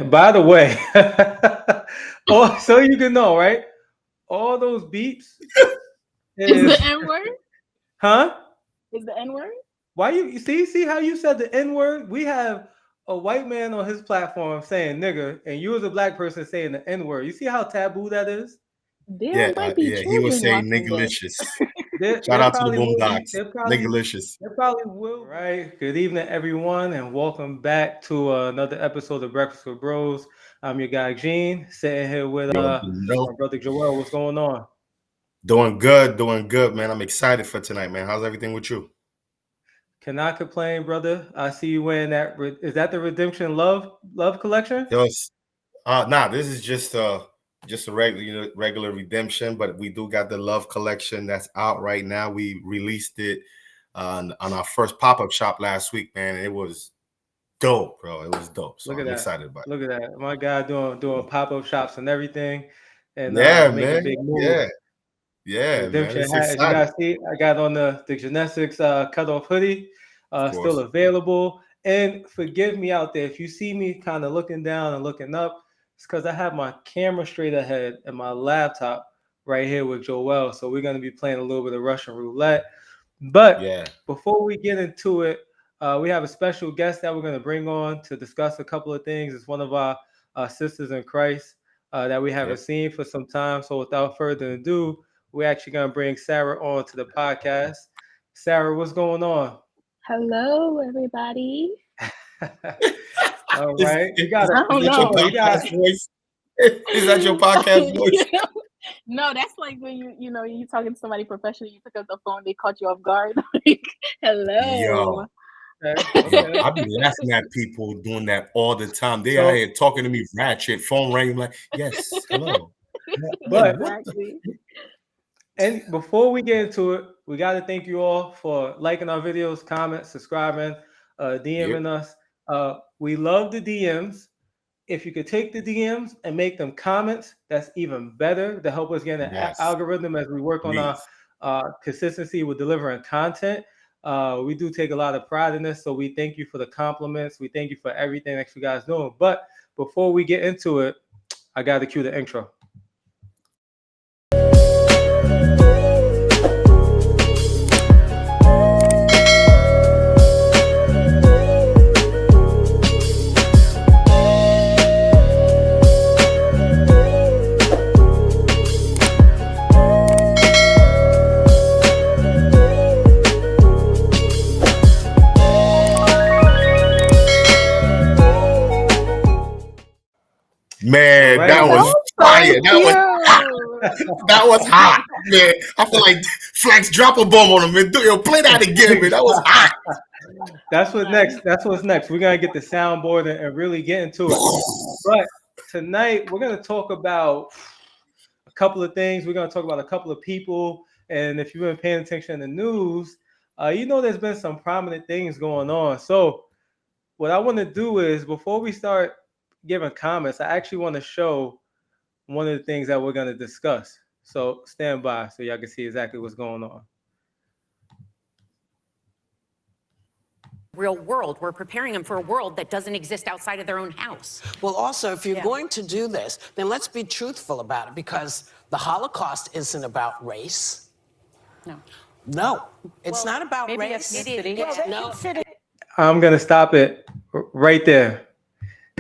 Okay, by the way, oh, so you can know, right? All those beeps Is the is, N word? huh? Is the N word? Why you see how you said the N word? We have a white man on his platform saying nigger, and you as a black person saying the N word. You see how taboo that is? There might be Yeah. He was children saying watching this. niggalicious. There, Shout there out to the probably will be. Boondocks. Niggalicious. There probably will. Right. Good evening, everyone, and welcome back to another episode of Breakfast with Bros. I'm your guy Gene, sitting here with Yo, my brother Joel. What's going on? doing good, man. I'm excited for tonight, man. How's everything with you? Cannot complain, brother. I see you wearing that. Is that the Redemption Love collection? Yo, nah, this is just a regular, regular redemption, but we do got the Love collection that's out right now. We released it on our first pop-up shop last week, man. And it was dope, bro. It was dope. So Look at I'm that. excited about it. Look at that. My guy doing pop-up shops and everything, and Yeah, making man. big moves. Yeah, man. Redemption It's hat. As you exciting. guys see, I got on the Genetics cutoff hoodie, Of still course. available. And forgive me out there if you see me kind of looking down and looking up. It's because I have my camera straight ahead and my laptop right here with Joel. So we're gonna be playing a little bit of Russian roulette. But Yeah. before we get into it, we have a special guest that we're going to bring on to discuss a couple of things. It's one of our sisters in Christ that we haven't Yep. seen for some time. So without further ado, we're actually going to bring Sarah on to the podcast. Sarah, what's going on? Hello, everybody. All Is, right, we got is, it. I is don't that your know. We got. podcast voice? Is that your podcast voice? No, that's like when you talking to somebody professional, you pick up the phone, they caught you off guard. Like, hello. Yo, Okay, yo, okay. I be laughing at people doing that all the time. They out So, here talking to me ratchet, phone ring, like, yes, hello. I'm like, but what Exactly. and before we get into it, we got to thank you all for liking our videos, comments, subscribing, Yep. DMing us. We love the DMs. If you could take the DMs and make them comments, that's even better to help us get an Yes, algorithm as we work on our please. consistency with delivering content. We do take a lot of pride in this, so we thank you for the compliments. We thank you for everything that you guys doing. But before we get into it, I got to cue the intro. All Man, right. that was So fire. That was hot. cute. That was hot, man. I feel like Flex drop a bomb on him and play that again, man. That was hot. That's what next. That's what's next. We're gonna get the soundboard and really get into it. But tonight we're gonna talk about a couple of things. We're gonna talk about a couple of people, and if you've been paying attention in the news, you know there's been some prominent things going on. So what I want to do is before we start giving comments, I actually want to show one of the things that we're gonna discuss. So stand by so y'all can see exactly what's going on. Real world. We're preparing them for a world that doesn't exist outside of their own house. Well, also, if you're going to do this, then let's be truthful about it, because the Holocaust isn't about race. No, it's not about race. No. I'm gonna stop it right there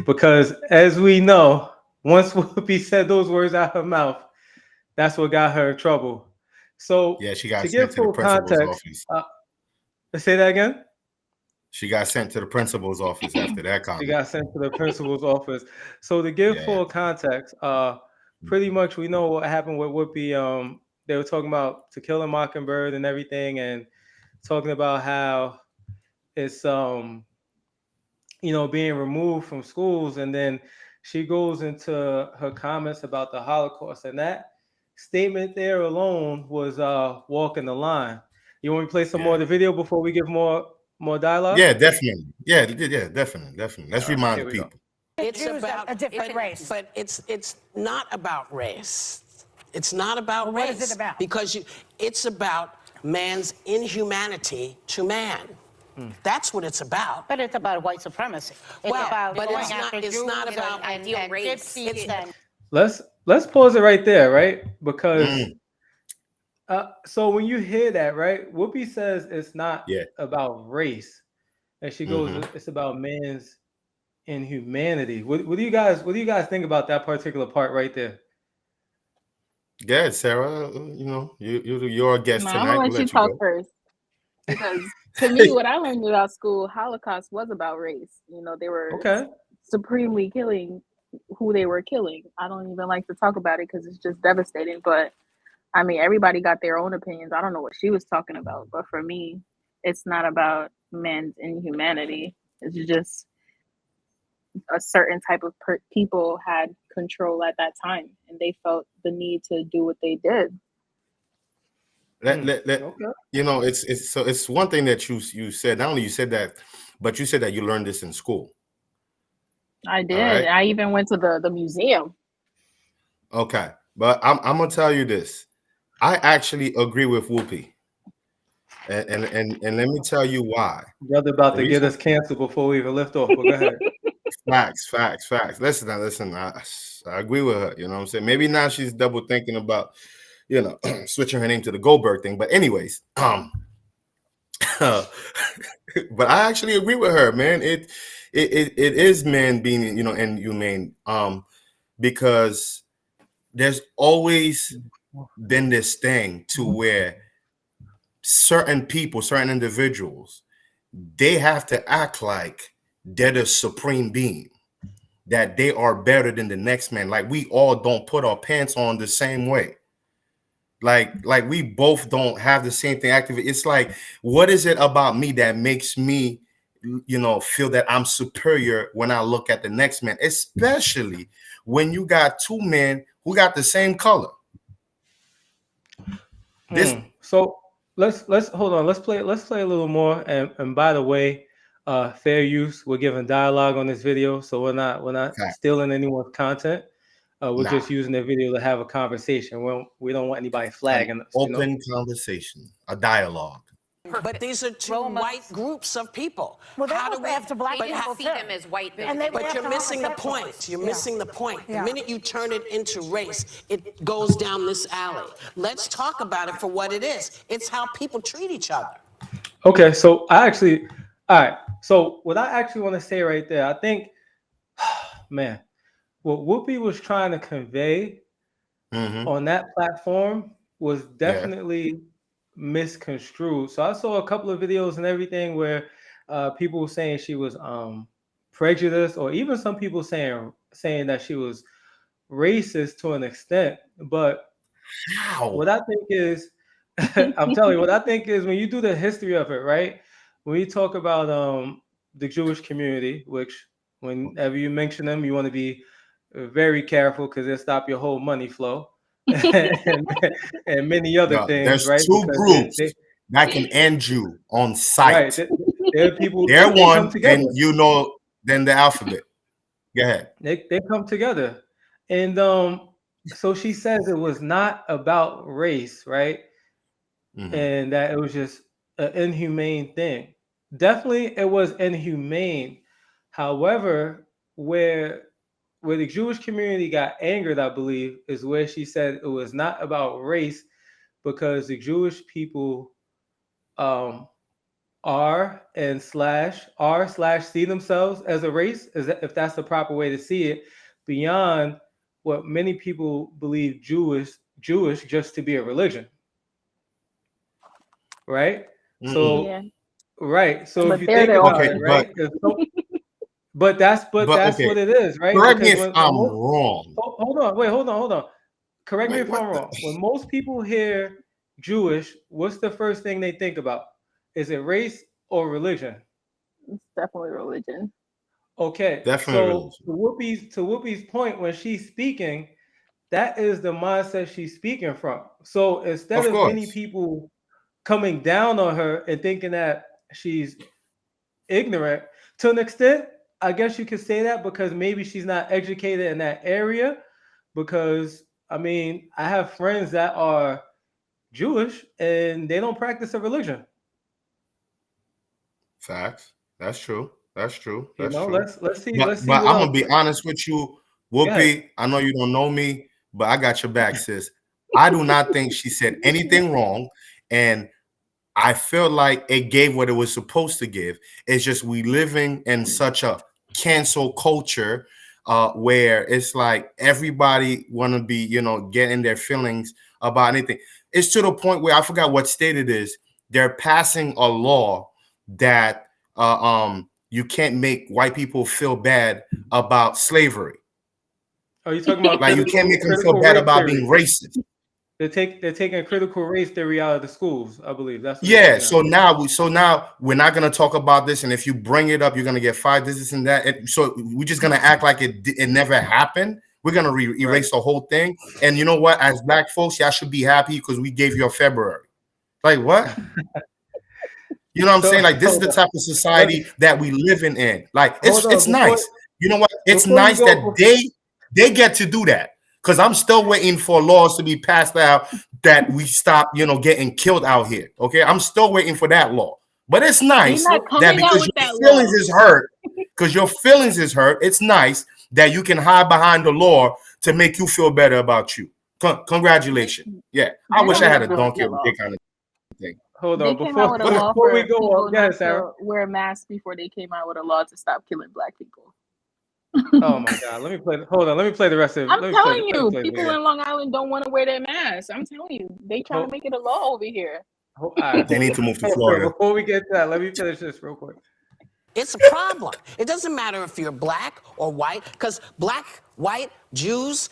because, as we know, once Whoopi said those words out her mouth, that's what got her in trouble. So, Yeah, she got to sent give to the full principal's context, office. let's say that again. She got sent to the principal's office after that She comment. got sent to the principal's office. So, to give Yeah. full context, pretty much we know what happened with Whoopi. They were talking about To Kill a Mockingbird and everything, and talking about how it's being removed from schools, and then she goes into her comments about the Holocaust, and that statement there alone was walking the line. You want me to play some more of the video before we give more dialogue? Yeah, definitely. Yeah, definitely. Let's remind here the we go. people. It's about a different race. But it's not about race. It's not about race. What is it about? Because it's about man's inhumanity to man. That's what it's about. But it's about white supremacy. It's Well, about but going it's not- after it's Jews not about ideal and race. gypsies and Let's pause it right there, right? Because Mm. so when you hear that, right, Whoopi says it's not Yeah. about race, and she goes, it's about man's inhumanity. What do you guys think about that particular part right there? Good, Sarah. You know, you're a guest No, I'm tonight. gonna We'll let you let you talk go. first because to me, what I learned about school, Holocaust was about race. You know, they were Okay. supremely killing who they were killing. I don't even like to talk about it because it's just devastating. But I mean, everybody got their own opinions. I don't know what she was talking about, but for me, it's not about men's inhumanity. It's just a certain type of people had control at that time, and they felt the need to do what they did. Okay. You know, it's one thing that you said. Not only you said that, but you said that you learned this in school. I All did. right. I even went to the museum. Okay, but I'm gonna tell you this. I actually agree with Whoopi, and let me tell you why. Brother about The to get reason, us canceled before we even lift off, but go ahead. facts. Listen. I agree with her. You know what I'm saying? Maybe now she's double thinking about, you know, switching her name to the Goldberg thing. But anyways, but I actually agree with her, man. It is man being, you know, inhumane, because there's always been this thing to where certain people, certain individuals, they have to act like they're the supreme being, that they are better than the next man. Like we all don't put our pants on the same way. Like we both don't have the same thing active. It's like, what is it about me that makes me, you know, feel that I'm superior when I look at the next man, especially when you got two men who got the same color. This So let's hold on. Let's play a little more. And by the way, fair use. We're giving dialogue on this video, so we're not fact, stealing anyone's content. We're nah, just using the video to have a conversation. We don't want anybody an flagging us. You know. open conversation, a dialogue. But these are two white groups of people. well, they How were do we after black They people didn't see too. them as white. And they were But after you're missing the homosexuals. point. You're Yeah. missing the point. Yeah. The minute you turn it into race, it goes down this alley. Let's talk about it for what it is. It's how people treat each other. Okay, so all right. So what I actually want to say right there, I think, man, what Whoopi was trying to convey on that platform was Yeah. definitely misconstrued. So I saw a couple of videos and everything where people were saying she was prejudiced, or even some people saying that she was racist to an extent. But How? what I think is, I'm telling you, what I think is when you do the history of it, right? When you talk about the Jewish community, which whenever you mention them, you want to be very careful because they'll stop your whole money flow and, and many other No, things, there's right? two Because groups that can end you on right, sight. they're people, They're they come one, together. and you know, then the alphabet. Go ahead. They come together. And so she says it was not about race, right? And that it was just an inhumane thing. Definitely it was inhumane. However, where the Jewish community got angered, I believe, is where she said it was not about race, because the Jewish people um, are/slash see themselves as a race, if that's the proper way to see it, beyond what many people believe Jewish just to be a religion, right? So Yeah, right. So if but you they're think the about Okay, it, only. but right? But that's okay. what it is, right? Correct me Because if when I'm most wrong. hold on, wait, hold on. Correct me Wait, if I'm what the? wrong. When most people hear Jewish, what's the first thing they think about? Is it race or religion? It's definitely religion. Okay, Definitely so religion. to Whoopi's point, when she's speaking, that is the mindset she's speaking from. So instead Of of many course. people coming down on her and thinking that she's ignorant to an extent, I guess you could say that, because maybe she's not educated in that area. Because I mean, I have friends that are Jewish and they don't practice a religion. Facts. That's true. That's true. You That's know, true. let's see But what I'm else. gonna be honest with you, Go ahead. Whoopi. I know you don't know me, but I got your back, sis. I do not think she said anything wrong, and I feel like it gave what it was supposed to give. It's just we living in such a cancel culture where it's like everybody want to be, you know, getting their feelings about anything. It's to the point where I forgot what state it is. They're passing a law that you can't make white people feel bad about slavery. Are you talking about Like you can't make them feel critical bad race about theory? being racist. They're taking critical race theory out of the schools. I believe that's what Yeah, they're doing now. so now we're not gonna talk about this, and if you bring it up, you're gonna get fired. This and that. So we're just gonna act like it never happened. We're gonna erase the whole thing. And you know what? As black folks, y'all should be happy because we gave you a February. Like what? You know what I'm saying? Like this is the type of society that we living in. Like it's nice. You know what? It's nice that they get to do that. Because I'm still waiting for laws to be passed out that we stop, you know, getting killed out here. Okay, I'm still waiting for that law. But it's nice not that coming out because with your that feelings law. is hurt, because your feelings is hurt. It's nice that you can hide behind the law to make you feel better about you. Congratulations. Yeah, I wish I had a donkey of a dick kind of thing. Hold They on, came out with a law before for we go people on, go ahead, not Sarah. to wear masks before they came out with a law to stop killing black people. Oh my God, let me play. Hold on, let me play the rest of. I'm Let me telling play you, the people video. in Long Island don't want to wear their masks. I'm telling you, they trying to make it a law over here. All right, They need to move to okay, Florida. before we get to that, let me finish this real quick. It's a problem. It doesn't matter if you're black or white, because black, white, Jews,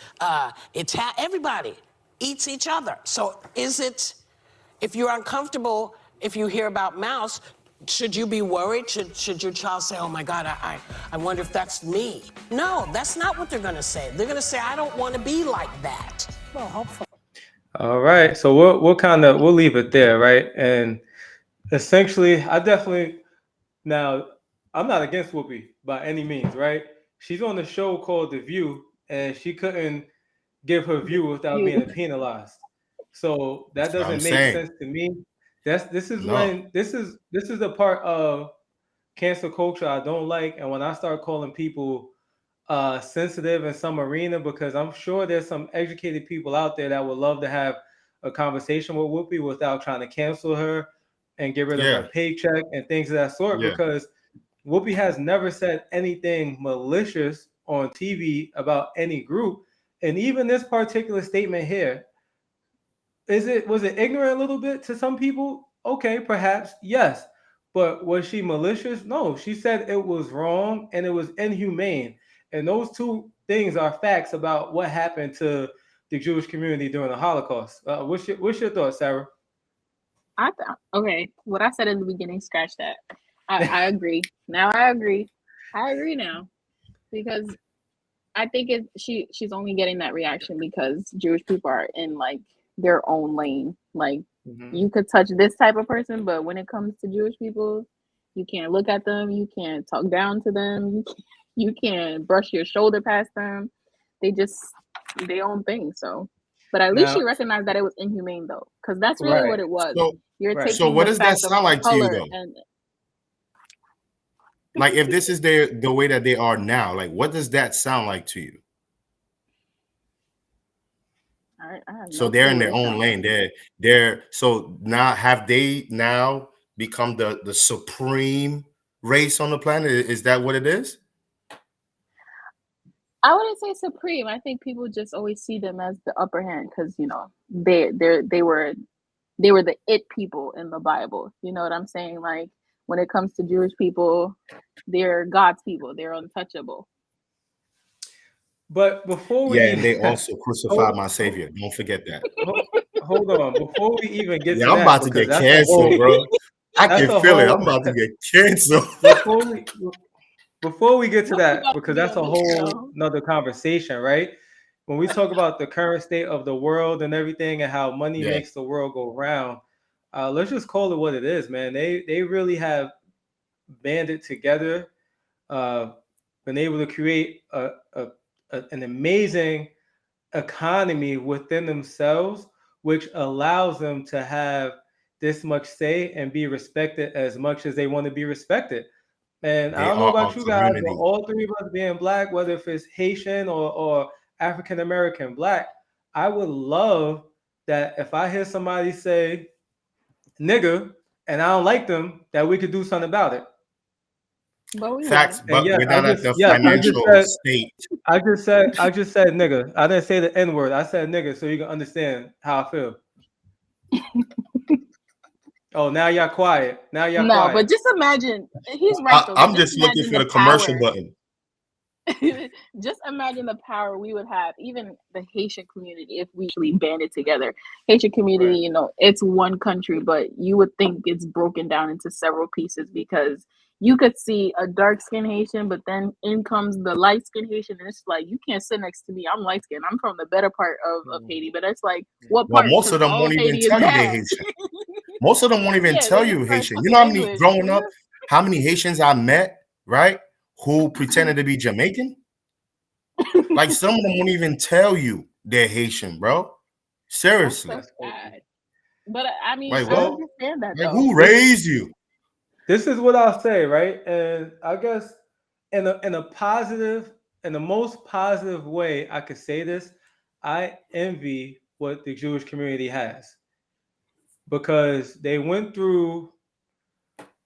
everybody eats each other. So is it, if you're uncomfortable, if you hear about mouse, should you be worried? Should your child say, oh my God, I wonder if that's me? No, that's not what they're gonna say. They're gonna say, I don't wanna be like that. Well, hopefully. All right, so we'll leave it there, right? And essentially, now I'm not against Whoopi by any means, right? She's on the show called The View, and she couldn't give her view without being penalized. So that That's what I'm doesn't make saying. sense to me. This is No. when this is the part of cancel culture I don't like, and when I start calling people sensitive in some arena, because I'm sure there's some educated people out there that would love to have a conversation with Whoopi without trying to cancel her and get rid of her Yeah. paycheck and things of that sort, Yeah. because Whoopi has never said anything malicious on TV about any group. And even this particular statement here, was it ignorant a little bit to some people? Okay, perhaps, yes. But was she malicious? No, she said it was wrong and it was inhumane. And those two things are facts about what happened to the Jewish community during the Holocaust. What's your thoughts, Sarah? Okay, what I said in the beginning, scratch that. I agree. Now I agree. I agree now, because I think she's only getting that reaction because Jewish people are in like their own lane. Like you could touch this type of person, but when it comes to Jewish people, you can't look at them, you can't talk down to them, you can't brush your shoulder past them. They just their own thing. So, but at least Now, she recognized that it was inhumane though, because that's really right. what it was. So You're Right. so taking what the does that fact of sound like to you color though? and Like if this is the way that they are now, like what does that sound like to you? I have So no they're clue in what their it own sounds lane. like. They're so now have they now become the supreme race on the planet? Is that what it is? I wouldn't say supreme. I think people just always see them as the upper hand because they were the it people in the Bible. You know what I'm saying? Like when it comes to Jewish people, they're God's people. They're untouchable. But before Yeah, we and they also crucified my savior. Don't forget that. hold on, before we even get Yeah, to I'm that, about to because get canceled, bro. I can feel it. I'm about to get canceled. before we get to that, About to because be that's on a this whole show. another conversation, right? When we talk about the current state of the world and everything and how money Yeah. makes the world go round, let's just call it what it is, man. They really have banded together, uh, been able to create an amazing economy within themselves, which allows them to have this much say and be respected as much as they want to be respected. And I They don't know are about our you guys, but community. all three of us being black, whether if it's Haitian or African American black, I would love that if I hear somebody say nigga and I don't like them, that we could do something about it. But we Facts, won't. And but yes, we're not at the I just financial said state. I just said nigga. I didn't say the N word. I said nigga so you can understand how I feel. Oh, now y'all quiet. Now y'all No, quiet. but just imagine. He's right though. But I'm just just looking imagine for the the commercial power. button. Just imagine the power we would have, even the Haitian community, if we actually banded together. Haitian community, Right. you know, it's one country, but you would think it's broken down into several pieces because you could see a dark skinned Haitian, but then in comes the light skinned Haitian, and it's like you can't sit next to me. I'm light skinned. I'm from the better part of Haiti, but it's like what Well, part? most Because of them all won't of even Haiti is tell you they bad. Haitian. Most of them won't even Yeah, tell they you just start Haitian. You talking know how many English. growing up, how many Haitians I met, right? Who pretended to be Jamaican? Like some of them won't even tell you they're Haitian, bro. That's Seriously. so That's crazy. sad. But I mean, Like I what? Well, understand that Like though. who raised you? this is what I'll say, right? And I guess in a positive, in the most positive way I could say this, I envy what the Jewish community has because they went through.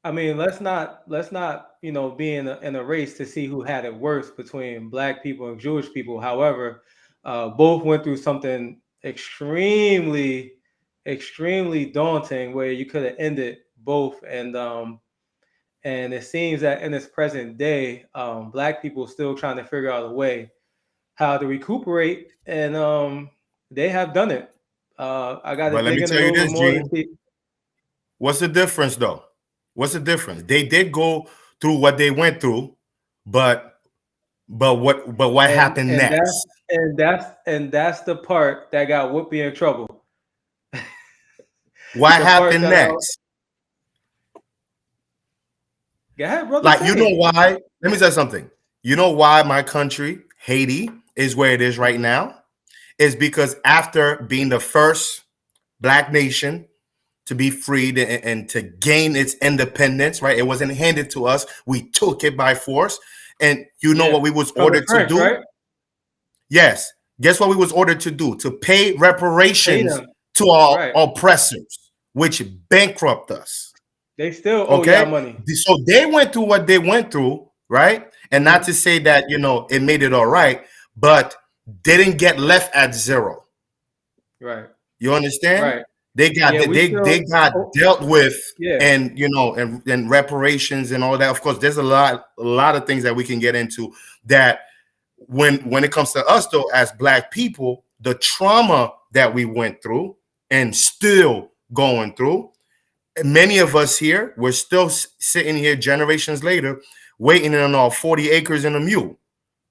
I mean, let's not be in a race to see who had it worse between black people and Jewish people. However, both went through something extremely daunting where you could have ended both, and it seems that in this present day, black people still trying to figure out a way how to recuperate, and they have done it. I got to But let dig me in a tell you little bit this, more to Gene. see. What's the difference though? What's the difference? They did go through what they went through, but what and happened and that's next? and that's the part that got Whoopi in trouble. What The part happened that I next? go ahead, brother, Like, say you know it. why? Let me say something. You know why my country, Haiti, is where it is right Mhm. now? Is because after being the first black nation to be freed and to gain its independence, right? It wasn't handed to us. We took it by force. And you know Yeah, what we was from the ordered to French, do? right? Yes. Guess what we was ordered to do? To pay Pay reparations them, to our right? oppressors, which bankrupt us. They still owe y'all Okay. money, So they went through what they went through, right? And not hmm to say that, it made it all right, but didn't get left at zero. right? You understand? Right. They got Yeah, we they still. got Oh, dealt with, yeah, and and reparations and all that. Of course, there's a lot of things that we can get into that when it comes to us though, as black people, the trauma that we went through and still going through, many of us here, we're still sitting here generations later waiting on our 40 acres and a mule,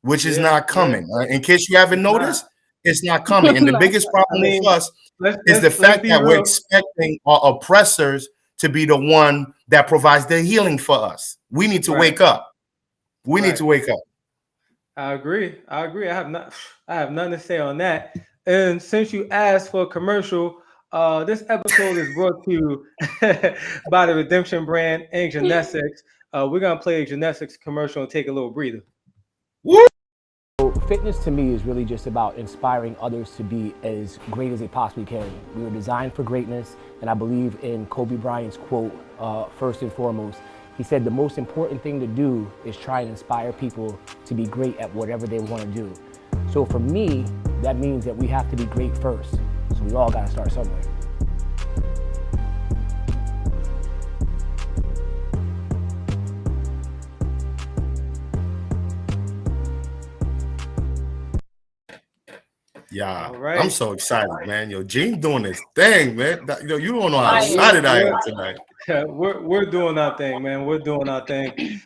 which is yeah, not yeah. coming. In case you haven't It's not. noticed, it's not coming. And the No. biggest I problem with mean, us let's is the let's let's fact be that we're real. expecting our oppressors to be the one that provides the healing for us. We need to Right, wake up. We need right. to wake up. I agree. I agree. I have nothing to say on that. And since you asked for a commercial, this episode is brought to you by the Redemption brand and Genetics. We're gonna play a Genetics commercial and take a little breather. Woo! Fitness to me is really just about inspiring others to be as great as they possibly can. We were designed for greatness, and I believe in Kobe Bryant's quote, first and foremost. He said the most important thing to do is try and inspire people to be great at whatever they want to do. So for me, that means that we have to be great first. So we all got to start somewhere. Yeah, All I'm right. so excited, man. Yo, Gene doing his thing, man. You don't know how Yeah, Fire. excited I am tonight. we're doing our thing, man. We're doing our thing.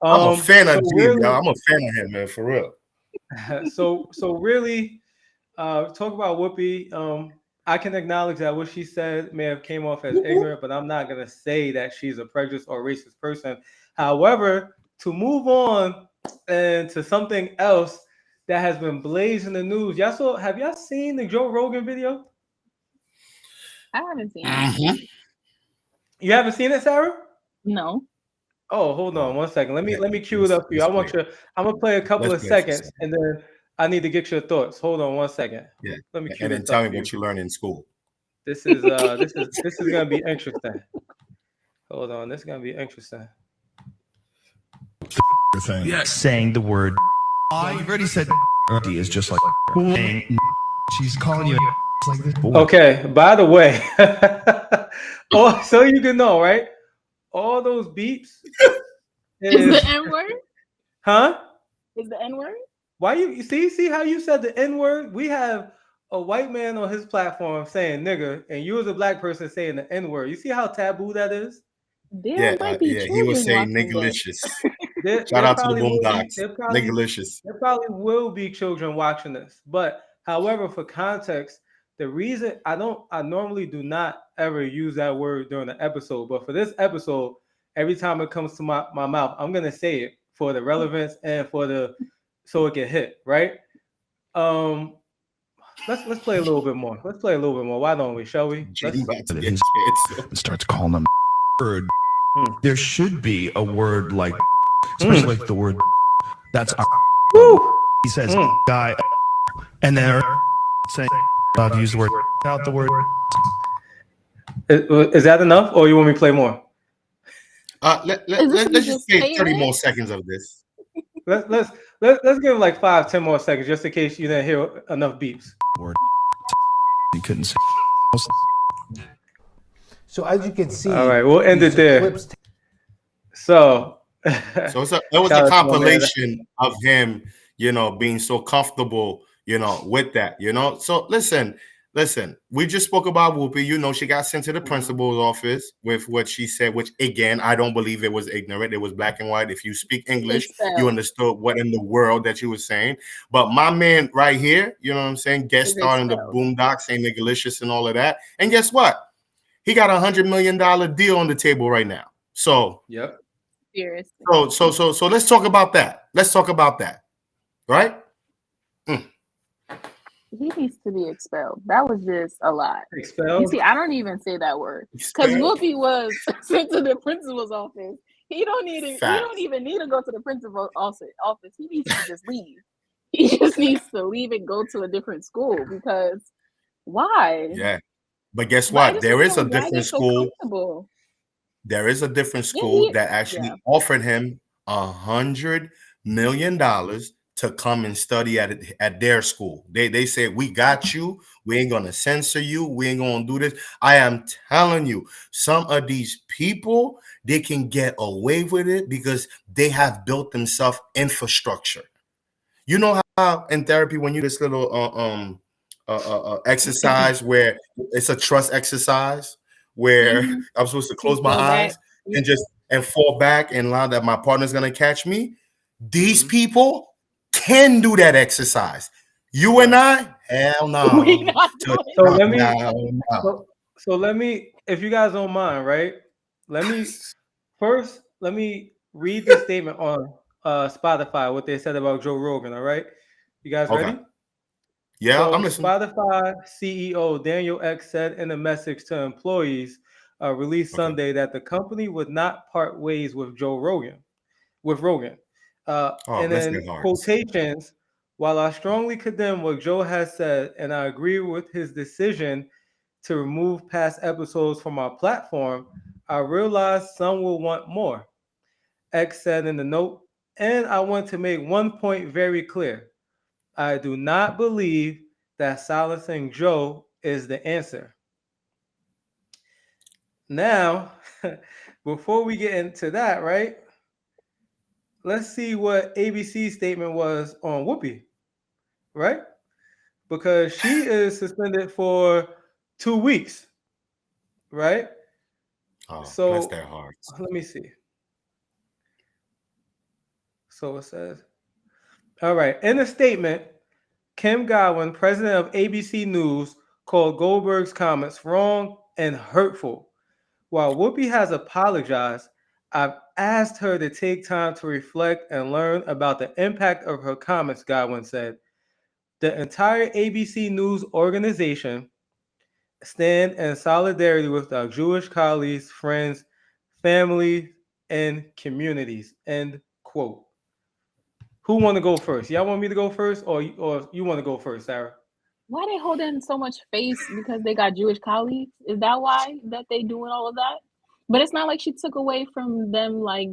I'm a fan So of Gene, really, y'all. I'm a fan of him, man, for real. so really, talk about Whoopi. I can acknowledge that what she said may have came off as ignorant, but I'm not gonna say that she's a prejudiced or racist person. However, to move on and to something else that has been blazing the news. Have y'all seen the Joe Rogan video? I haven't seen it. Mhm. You haven't seen it, Sarah? No. Oh, hold on one second. Let me cue it up for you. Let's play it. I'm gonna play a couple Let's of play it for a seconds, second. and then I need to get your thoughts. Hold on one second. Yeah. Let me cue And then this tell up me for you. what you learned in school. This is gonna be interesting. Hold on, this is gonna be interesting. Thing. Yes. Saying the word. You've already said is just like saying she's calling you like this. Okay, by the way, oh, so you can know, right? All those beeps Is the N word? huh? Is the N word? Why you see how you said the N word? We have a white man on his platform saying nigger, and you as a black person saying the N word. You see how taboo that is? There might be Yeah. He was children saying watching this. niggalicious. Shout There out to the probably will be Boondocks. Niggalicious. there probably will be children watching this. But however, for context, the reason I normally do not ever use that word during the episode, but for this episode, every time it comes to my mouth, I'm gonna say it for the relevance and for the so it can hit, right? Um let's play a little bit more. Let's play a little bit more. Why don't we? Shall we? Gene about to That get his shit, so. starts calling them word. Hmm. There should be a word like, especially like the word. That's our. Woo! He says Hmm. guy, and then saying allowed to use the word out the word. Is that enough, or you want me to play more? Let's you just just play saying 30 it? more seconds of this. Let's give like 5-10 more seconds just in case you didn't hear enough beeps. Word. You couldn't say. So as you can see, All right, we'll end these it there. clips So, So it was shout a out to my man. compilation of him, being so comfortable, with that, So listen, we just spoke about Whoopi. She got sent to the principal's office with what she said, which again, I don't believe it was ignorant. It was black and white. If you speak English, you understood what in the world that you were saying. But my man right here, you know what I'm saying, guest starring the Boondocks, saying niggalicious and all of that. And guess what? He got $100 million deal on the table right now. So Yep. Seriously. So let's talk about that. Right? He needs to be expelled. That was just a lot. Expelled? You see, I don't even say that word because Whoopi was sent to the principal's office. He don't even need to go to the principal's office. He needs to just leave. He just needs to leave and go to a different school because why? Yeah. But guess what? There is a different school. There is a different school that actually offered him $100 million to come and study at their school. They said, we got you. We ain't gonna censor you. We ain't gonna do this. I am telling you, some of these people, they can get away with it because they have built themselves infrastructure. You know how in therapy when you do this little exercise where it's a trust exercise where I'm supposed to close my eyes and fall back and allow that my partner's gonna catch me. These people can do that exercise. You and I, hell no. So let me, if you guys don't mind, right? Let me read the statement on Spotify, what they said about Joe Rogan. All right, you guys ready? Yeah, so I'm listening. Spotify CEO Daniel Ek said in a message to employees released Sunday that the company would not part ways with Rogan. And then quotations, while I strongly condemn what Joe has said, and I agree with his decision to remove past episodes from our platform, I realize some will want more. X said in the note, and I want to make one point very clear. I do not believe that silencing Joe is the answer. Now, before we get into that, right? Let's see what ABC's statement was on Whoopi, right? Because she is suspended for 2 weeks, right? Oh, so bless their hearts. Let me see. So it says, all right, in a statement, Kim Godwin, president of ABC News, called Goldberg's comments wrong and hurtful. While Whoopi has apologized, I've asked her to take time to reflect and learn about the impact of her comments, Godwin said. The entire ABC News organization stand in solidarity with our Jewish colleagues, friends, family, and communities. End quote. Who want to go first? Y'all want me to go first, or you want to go first, Sarah? Why they holding so much face because they got Jewish colleagues? Is that why that they doing all of that? But it's not like she took away from them like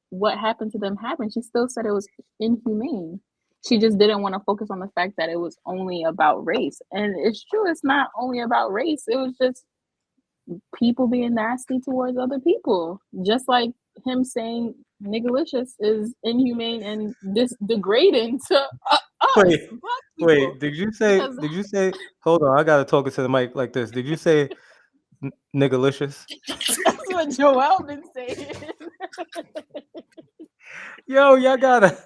what happened to them happened. She still said it was inhumane. She just didn't want to focus on the fact that it was only about race. And it's true, it's not only about race. It was just people being nasty towards other people. Just like him saying niggalicious is inhumane and degrading to us, Wait, black people. wait. Did you say? Because Did you say? Hold on, I gotta talk into the mic like this. Did you say niggalicious? that's what Joel been saying. Y'all gotta.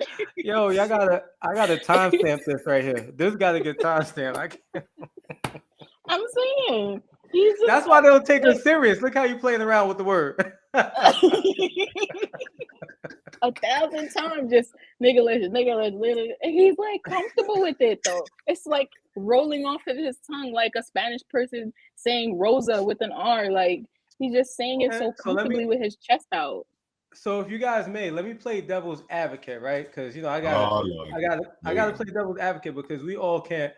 I gotta timestamp this right here. This gotta get timestamped. I'm saying he's just That's why they don't take her serious. Look how you playing around with the word. 1,000 times just niggalicious, and he's like comfortable with it though. It's like rolling off of his tongue like a Spanish person saying Rosa with an R. Like he's just saying it so comfortably with his chest out. So if you guys may, let me play devil's advocate, right? Because I gotta play devil's advocate because we all can't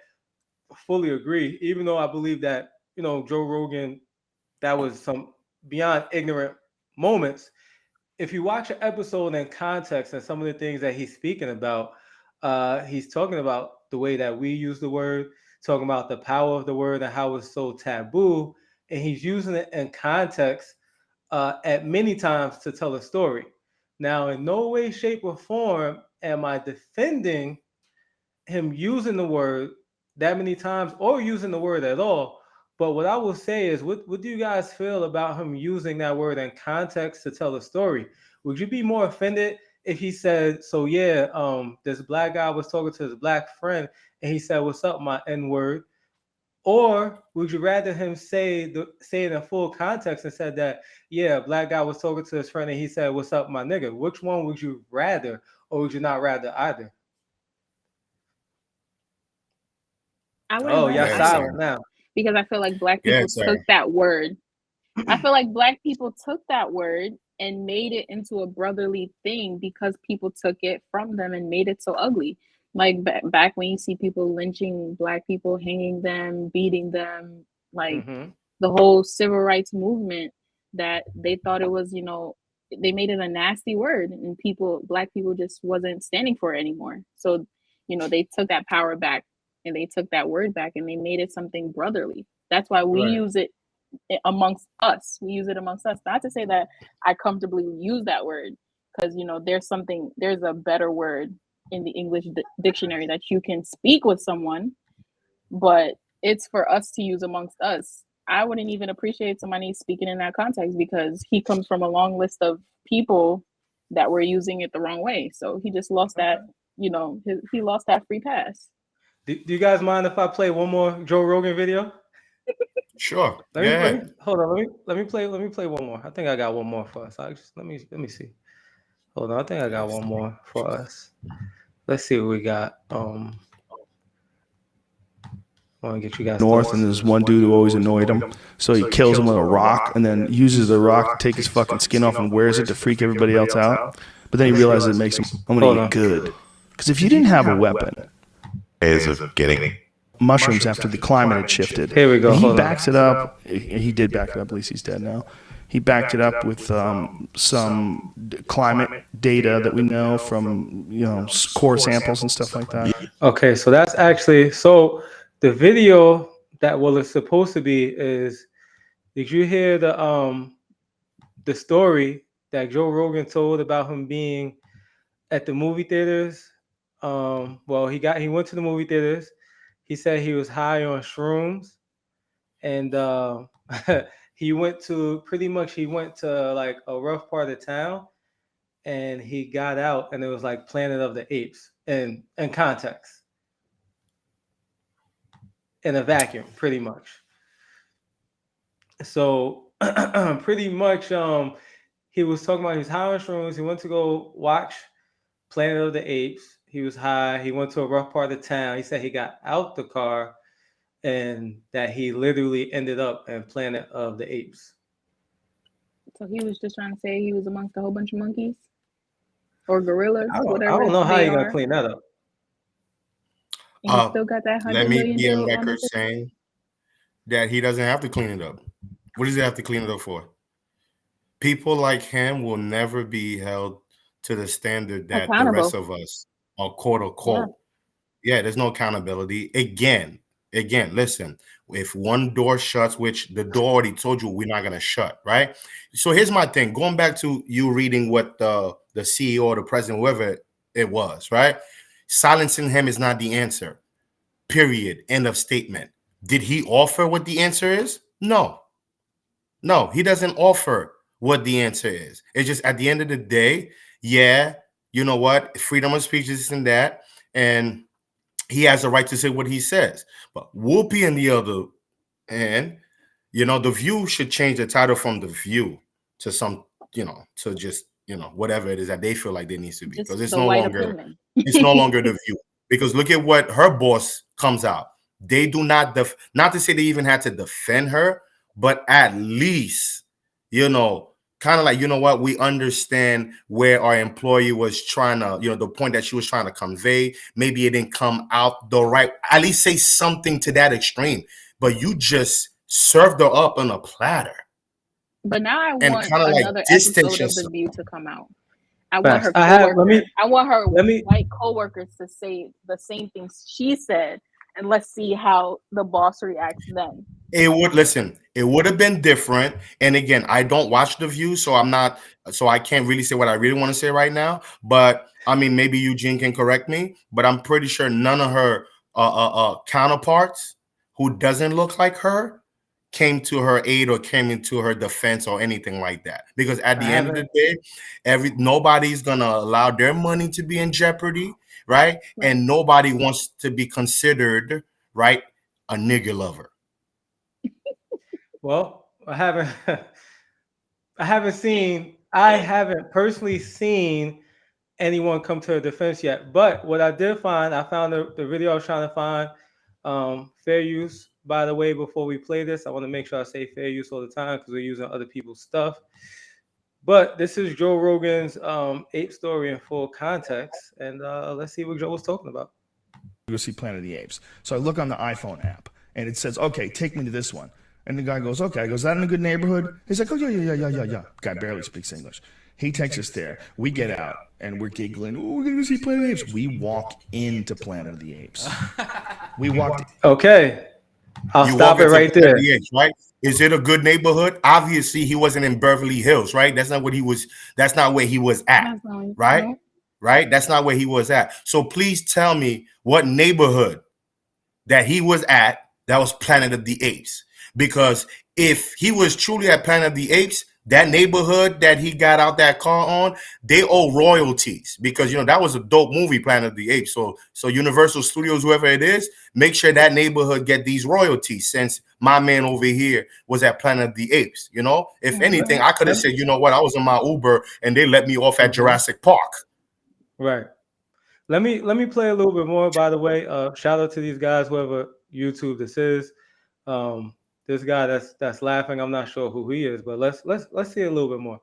fully agree, even though I believe that Joe Rogan, that was some beyond ignorant moments. If you watch an episode in context and some of the things that he's speaking about, he's talking about the way that we use the word, talking about the power of the word and how it's so taboo, and he's using it in context at many times to tell a story. Now, in no way, shape, or form am I defending him using the word that many times or using the word at all. But what I will say is, what do you guys feel about him using that word in context to tell a story? Would you be more offended if he said, so yeah, this black guy was talking to his black friend and he said, what's up, my N-word? Or would you rather him say it in full context and said that, yeah, black guy was talking to his friend and he said, what's up, my nigga? Which one would you rather, or would you not rather either? I wouldn't y'all rather silent now. because I feel like black people took that word. I feel like black people took that word and made it into a brotherly thing because people took it from them and made it so ugly. Like back when you see people lynching black people, hanging them, beating them, like the whole civil rights movement, that they thought it was, they made it a nasty word and black people just wasn't standing for it anymore. So, they took that power back and they took that word back and they made it something brotherly. That's why we use it amongst us. We use it amongst us. Not to say that I comfortably use that word, because there's a better word in the English dictionary that you can speak with someone, but it's for us to use amongst us. I wouldn't even appreciate somebody speaking in that context because he comes from a long list of people that were using it the wrong way. So he just lost that, he lost that free pass. Do you guys mind if I play one more Joe Rogan video? Sure. Hold on. Let me play one more. I think I got one more for us. Let me see. Hold on. I think I got one more for us. Let's see what we got. I want to get you guys north, and there's one dude who always annoyed him, so he kills him with a rock and then uses the rock to take his fucking skin off and wears it to freak everybody else out. But then he realizes it makes him, I'm gonna eat good. Because if you didn't have a weapon, Ways of getting mushrooms after the climate had shifted. Here we go. And he backs it up. He did back it up. At least he's dead now. He backed it up with some climate data that we know from core samples and stuff like that. Okay, so that's actually the video that it's supposed to be is. Did you hear the story that Joe Rogan told about him being at the movie theaters? Well, he went to the movie theaters. He said he was high on shrooms, and he went to like a rough part of town, and he got out, and it was like Planet of the Apes in context, in a vacuum, pretty much. So pretty much, he was talking about he was high on shrooms. He went to go watch Planet of the Apes. He was high. He went to a rough part of town. He said he got out the car and that he literally ended up in Planet of the Apes. So he was just trying to say he was amongst a whole bunch of monkeys or gorillas, I whatever don't know how they you're gonna are. clean that up. And he still got that Let 100 me million be on bill on record his. saying that he doesn't have to clean it up. What does he have to clean it up for? People like him will never be held to the standard that the rest Accountable. of us are, quote Yeah. unquote. Yeah, there's no accountability. Again, listen, if one door shuts, which the door already told you we're not going to shut, right? So here's my thing. Going back to you reading what the CEO or the president, whoever it was, right? Silencing him is not the answer. Period. End of statement. Did he offer what the answer is? No. No, he doesn't offer what the answer is. It's just at the end of the day, yeah, you know what? Freedom of speech is and that. And he has the right to say what he says. But Whoopi and the other and the View should change the title from The View to some, to just, whatever it is that they feel like it needs to be. Just Because it's the no white longer opinion. The View. Because look at what her boss comes out. They do not not to say they even had to defend her, but at least, kind of like, you know what, we understand where our employee was trying to, the point that she was trying to convey. Maybe it didn't come out the right, at least say something to that extreme. But you just served her up on a platter. But now I And want kind of like another distance episode of The yourself. View to come out. I want Facts. her coworkers. I want her let me white coworkers to say the same things she said, and let's see how the boss reacts then. It would have been different. And again, I don't watch The View, so I can't really say what I really want to say right now. But I mean, maybe Eugene can correct me, but I'm pretty sure none of her counterparts who doesn't look like her came to her aid or came into her defense or anything like that. Because at the end of the day, nobody's gonna allow their money to be in jeopardy, right? And nobody wants to be considered, right, a nigger lover. Well, I haven't personally seen anyone come to her defense yet. But what I did find, I found the video I was trying to find. Fair use, by the way, before we play this, I want to make sure I say fair use all the time because we're using other people's stuff. But this is Joe Rogan's ape story in full context. And let's see what Joe was talking about. Go see Planet of the Apes. So I look on the iPhone app and it says, okay, take me to this one. And the guy goes, okay. I go, is that in a good neighborhood? He's like, oh, yeah. Guy barely speaks English. He takes us there. We get out and we're giggling. Oh, we're going to go see Planet of the Apes. We walk into Planet of the Apes. We walked. Okay. I'll stop it right there. Apes, right? Is it a good neighborhood? Obviously, he wasn't in Beverly Hills, right? That's not where he was at, right? No. Right? That's not where he was at. So please tell me what neighborhood that he was at that was Planet of the Apes. Because if he was truly at Planet of the Apes, that neighborhood that he got out that car on, they owe royalties. Because, that was a dope movie, Planet of the Apes. So Universal Studios, whoever it is, make sure that neighborhood get these royalties since my man over here was at Planet of the Apes. If anything, I could have said, you know what, I was in my Uber and they let me off at Jurassic Park. Right. Let me play a little bit more, by the way. Shout out to these guys, whoever YouTube this is. This guy that's laughing, I'm not sure who he is, but let's see a little bit more.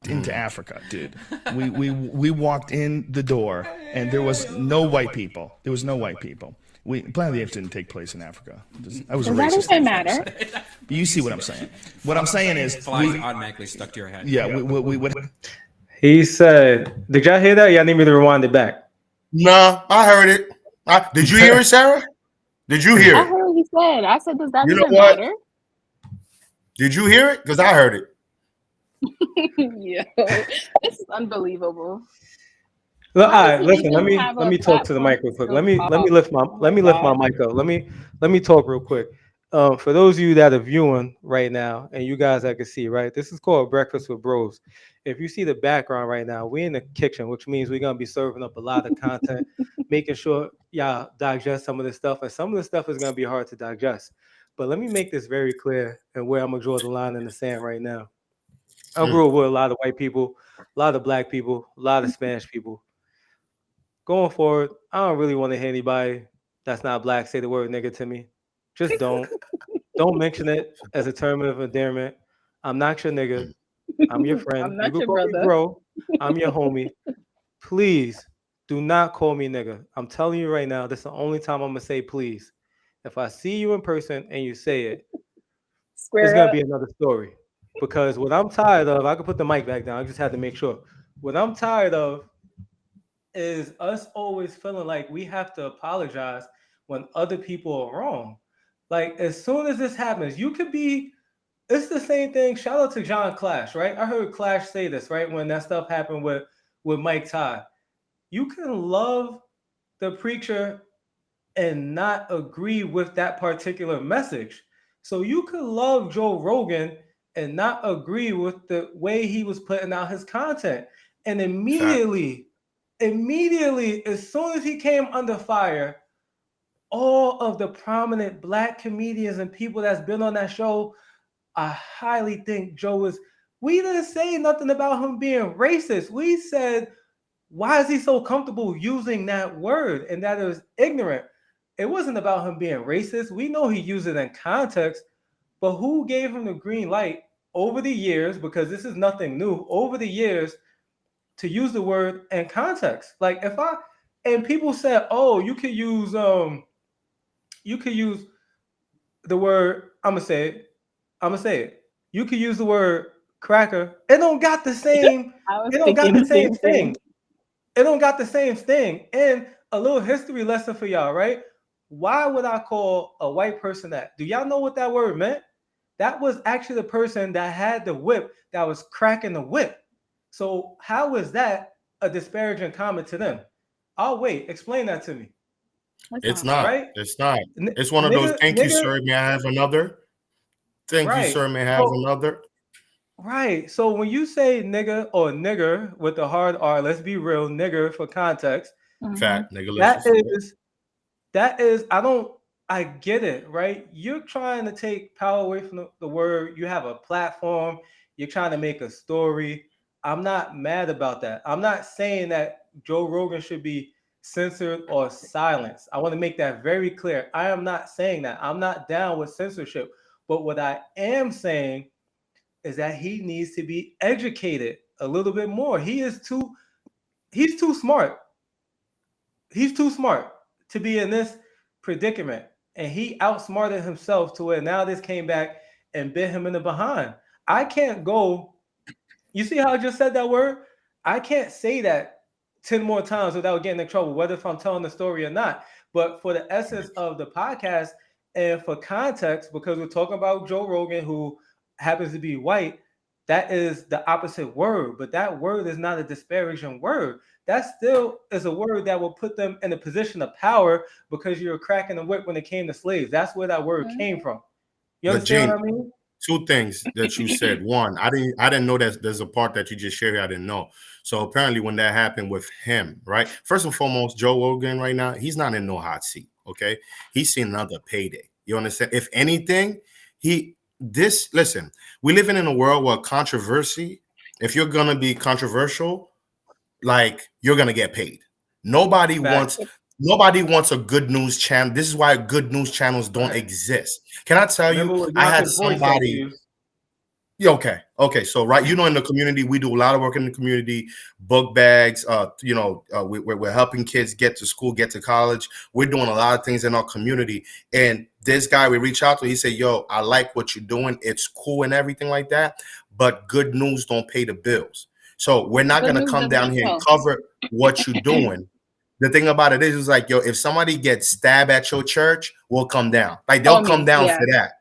Into Africa, dude. We walked in the door and there was no white people. Planet of the Apes didn't take place in Africa. I was racist. That doesn't matter. But you see what I'm saying. What I'm saying is flies automatically stuck to your head. Yeah, we He said, did y'all hear that? Y'all need me to rewind it back? No, I heard it. Did you hear it, Sarah? Did you hear it? I heard what he said. I said, does that even matter? Did you hear it? Because I heard it. Yo, this is unbelievable. Look, all right, listen. Let me talk to the mic real quick. Let me lift my mic up. Let me talk real quick. For those of you that are viewing right now, and you guys that can see, right, this is called Breakfast with Bros. If you see the background right now, we're in the kitchen, which means we're gonna be serving up a lot of content, making sure y'all digest some of this stuff, and some of the stuff is gonna be hard to digest. But let me make this very clear, and where I'm gonna draw the line in the sand right now. I grew up with a lot of white people, a lot of black people, a lot of Spanish people. Going forward, I don't really want to hear anybody that's not black say the word nigga to me. Just don't. Don't mention it as a term of endearment. I'm not your nigga. I'm your friend. I'm You not can your call me brother. bro. I'm your homie. Please do not call me nigga. I'm telling you right now, this is the only time I'm gonna say please. If I see you in person and you say it, it's Square gonna up. be another story. Because what I'm tired of, I can put the mic back down. I just had to make sure. What I'm tired of is us always feeling like we have to apologize when other people are wrong. Like as soon as this happens, you could be. It's the same thing. Shout out to John Clash, right? I heard Clash say this right when that stuff happened with Mike Todd. You can love the preacher and not agree with that particular message. So you could love Joe Rogan and not agree with the way he was putting out his content. And immediately, as soon as he came under fire, all of the prominent black comedians and people that's been on that show, I highly think Joe is. We didn't say nothing about him being racist. We said, why is he so comfortable using that word? And that is ignorant. It wasn't about him being racist. We know he used it in context, but who gave him the green light over the years? Because this is nothing new. Over the years, to use the word in context. Like if I and people said, "Oh, you could use the word." I'm gonna say it. I'm gonna say it. You could use the word cracker. It don't got the same. I was It don't got thinking the the same same thing. thing. It don't got the same thing. And a little history lesson for y'all, right? Why would I call a white person that? Do y'all know what that word meant? That was actually the person that had the whip that was cracking the whip. So how is that a disparaging comment to them? Oh wait, explain that to me. It's not. Right? It's not. N- It's one of those. nigga, Thank you, nigga, sir. May I have another? Thank you, right. sir. May I have So another? right. So when you say nigga or nigger with the hard R, let's be real, nigger for context, Fat that niggalicious. is I get it, right? You're trying to take power away from the word. You have a platform. You're trying to make a story. I'm not mad about that. I'm not saying that Joe Rogan should be censored or silenced. I want to make that very clear. I am not saying that. I'm not down with censorship. But what I am saying is that he needs to be educated a little bit more. He's too smart. He's too smart to be in this predicament. And he outsmarted himself to where now this came back and bit him in the behind. I can't go. You see how I just said that word? I can't say that 10 more times without getting in trouble, whether if I'm telling the story or not. But for the essence of the podcast and for context, because we're talking about Joe Rogan, who happens to be white, that is the opposite word. But that word is not a disparaging word. That still is a word that will put them in a position of power because you're cracking the whip when it came to slaves. That's where that word came from. You But understand Gene, what I mean? two things that you said. One, I didn't know that there's a part that you just shared here I didn't know. So apparently when that happened with him, right? First and foremost, Joe Rogan right now, he's not in no hot seat. Okay. He's seen another payday. You understand? If anything, listen, we living in a world where controversy, if you're gonna be controversial, like you're gonna get paid. Nobody Facts. wants a good news channel. This is why good news channels don't Right. exist. Can I tell you? Remember what I had Marcus Boyd said to somebody. you? Yeah, okay. So right, in the community, we do a lot of work in the community. Book bags. We're helping kids get to school, get to college. We're doing a lot of things in our community. And this guy we reach out to, he said, "Yo, I like what you're doing. It's cool and everything like that. But good news don't pay the bills. So we're not Good gonna news come does down not here and sell. cover what you're doing." The thing about it is like, yo, if somebody gets stabbed at your church, we'll come down. Like they'll come down for that.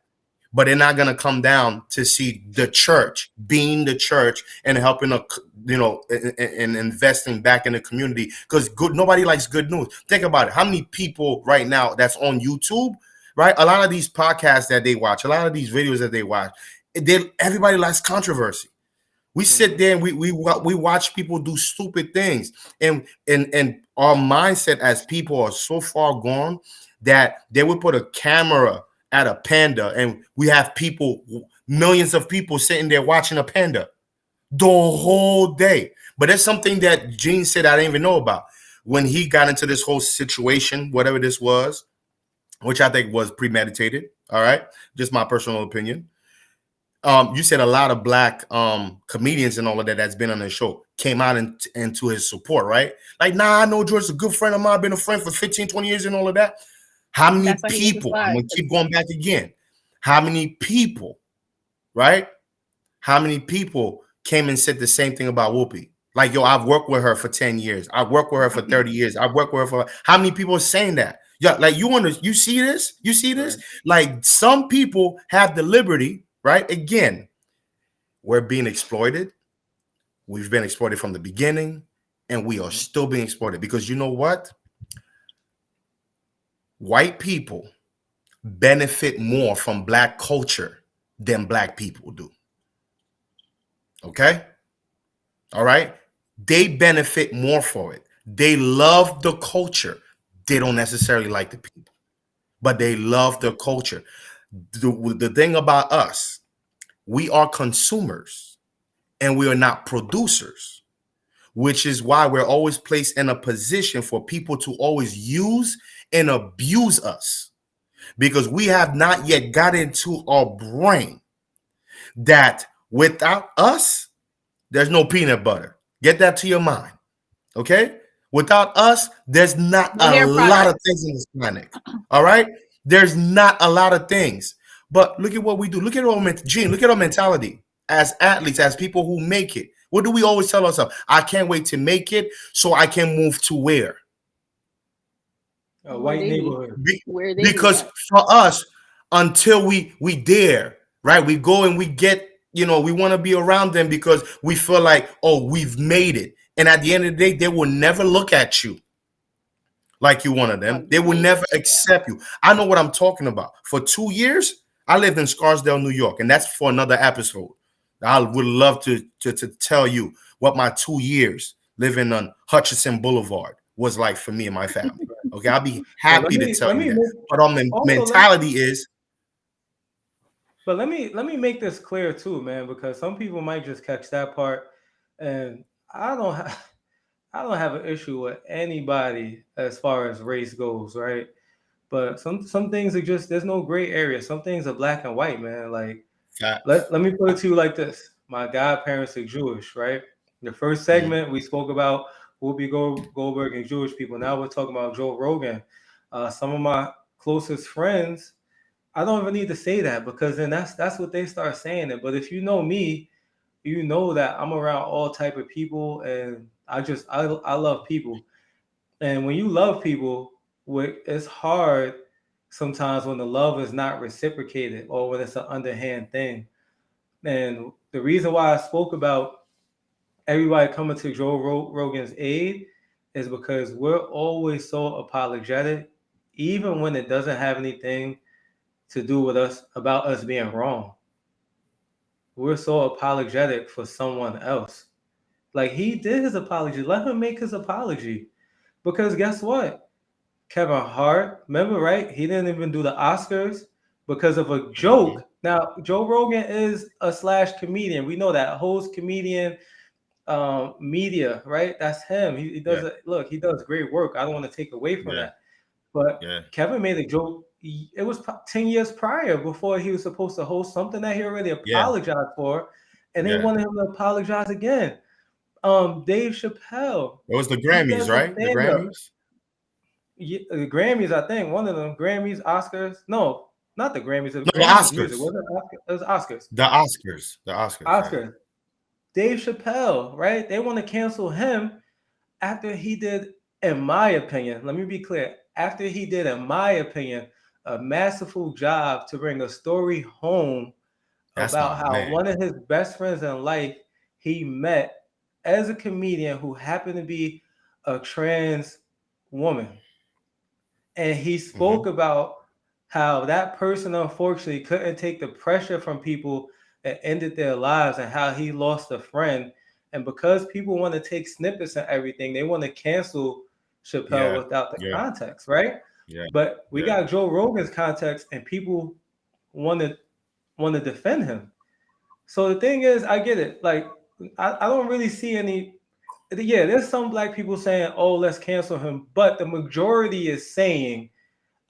But they're not gonna come down to see the church being the church and helping and investing back in the community because nobody likes good news. Think about it. How many people right now that's on YouTube, right? A lot of these podcasts that they watch, a lot of these videos that they watch, everybody likes controversy. We sit there and we watch people do stupid things, and our mindset as people are so far gone that they would put a camera at a panda, and we have millions of people sitting there watching a panda the whole day. But there's something that Gene said I didn't even know about when he got into this whole situation, whatever this was. which I think was premeditated. All right, just my personal opinion. You said a lot of black comedians and all of that that's been on the show came out into his support, right? Like, nah, I know George's a good friend of mine, I've been a friend for 15, 20 years and all of that. How many people, I'm going to keep going back again. How many people, right? How many people came and said the same thing about Whoopi? Like, yo, I've worked with her for 10 years. I've worked with her for 30 years. I've worked with her for, how many people are saying that? Yeah, like you see this? You see this? Right. Like some people have the liberty, right? Again, we're being exploited. We've been exploited from the beginning, and we are still being exploited because you know what? White people benefit more from black culture than black people do. Okay? All right? They benefit more for it. They love the culture. They don't necessarily like the people, but they love the culture. The thing about us, we are consumers and we are not producers, which is why we're always placed in a position for people to always use and abuse us, because we have not yet got into our brain that without us, there's no peanut butter. Get that to your mind, okay? Without us, there's not a lot of things in this planet, all right? There's not a lot of things. But look at what we do. Look at our mentality as athletes, as people who make it. What do we always tell ourselves? I can't wait to make it so I can move to where? A white neighborhood. Because for us, until we dare, right? We go and we get, we want to be around them because we feel like, oh, we've made it. And at the end of the day, they will never look at you like you one of them. They will never accept you. I know what I'm talking about. For 2 years, I lived in Scarsdale, New York, and that's for another episode. I would love to tell you what my 2 years living on Hutchinson Boulevard was like for me and my family. Okay, I'll be happy to tell you that. But our mentality is. But let me make this clear too, man, because some people might just catch that part, and I don't have an issue with anybody as far as race goes, right? But some things are just, there's no gray area. Some things are black and white, man. Like let me put it to you like this: my godparents are Jewish, right? The first segment we spoke about Whoopi Goldberg and Jewish people. Now we're talking about Joe Rogan. Some of my closest friends, I don't even need to say that because then that's what they start saying it. But if you know me, you know that I'm around all type of people, and I love people. And when you love people, it's hard sometimes when the love is not reciprocated or when it's an underhand thing. And the reason why I spoke about everybody coming to Joe Rogan's aid is because we're always so apologetic, even when it doesn't have anything to do with us, about us being wrong. We're so apologetic for someone else. Like, he did his apology. Let him make his apology. Because guess what? Kevin Hart, remember, right? He didn't even do the Oscars because of a joke. Now, Joe Rogan is a / comedian. We know that. Host, comedian, media, right? That's him. He does it. Look, he does great work. I don't want to take away from that. But Kevin made a joke. It was 10 years prior, before he was supposed to host something that he already apologized for, and they wanted him to apologize again. Dave Chappelle. It was the Grammys, right? The Grammys. Yeah, the Grammys, I think one of them. Grammys, Oscars. No, not the Grammys. The Oscars. Music. It was Oscars. The Oscars. Oscars. Right. Dave Chappelle, right? They want to cancel him after he did, in my opinion, let me be clear, after he did, in my opinion, a masterful job to bring a story home about how one of his best friends in life he met as a comedian who happened to be a trans woman. And he spoke about how that person unfortunately couldn't take the pressure from people that ended their lives, and how he lost a friend. And because people want to take snippets and everything, they want to cancel Chappelle without the context, right? Yeah. But we got Joe Rogan's context, and people want to defend him. So the thing is, I get it. Like, I don't really see any. Yeah, there's some black people saying, "Oh, let's cancel him," but the majority is saying,